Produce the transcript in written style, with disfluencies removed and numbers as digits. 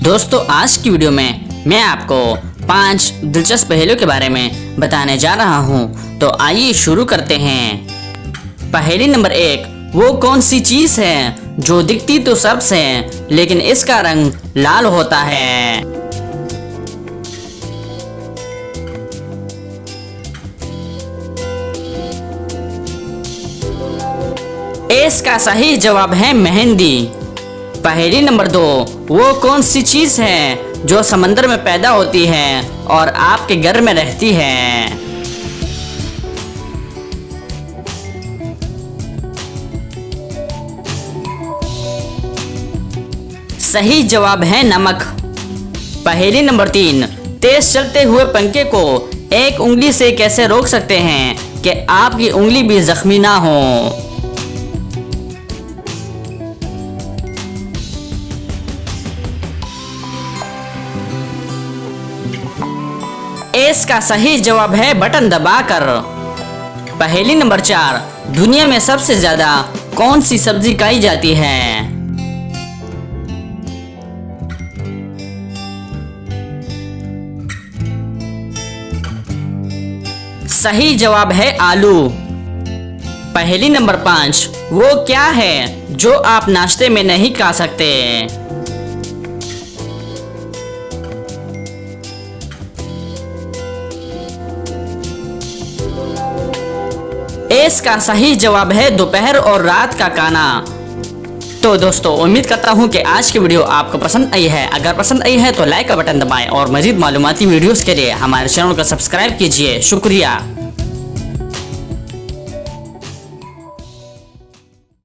दोस्तों आज की वीडियो में मैं आपको 5 दिलचस्प पहेलियों के बारे में बताने जा रहा हूं। तो आइए शुरू करते हैं। पहेली नंबर 1, वो कौन सी चीज है जो दिखती तो सबसे लेकिन इसका रंग लाल होता है। इसका सही जवाब है मेहंदी। पहेली नंबर 2, वो कौन सी चीज है जो समंदर में पैदा होती है और आपके घर में रहती है। सही जवाब है नमक। पहेली नंबर 3, तेज चलते हुए पंखे को एक उंगली से कैसे रोक सकते हैं कि आपकी उंगली भी जख्मी ना हो। इसका सही जवाब है बटन दबाकर। पहेली नंबर 4, दुनिया में सबसे ज्यादा कौन सी सब्जी खाई जाती है। सही जवाब है आलू। पहेली नंबर 5, वो क्या है जो आप नाश्ते में नहीं खा सकते। इसका सही जवाब है दोपहर और रात का खाना। तो दोस्तों उम्मीद करता हूं कि आज की वीडियो आपको पसंद आई है। अगर पसंद आई है तो लाइक का बटन दबाएं और मजीद मालूमाती वीडियोस के लिए हमारे चैनल को सब्सक्राइब कीजिए। शुक्रिया।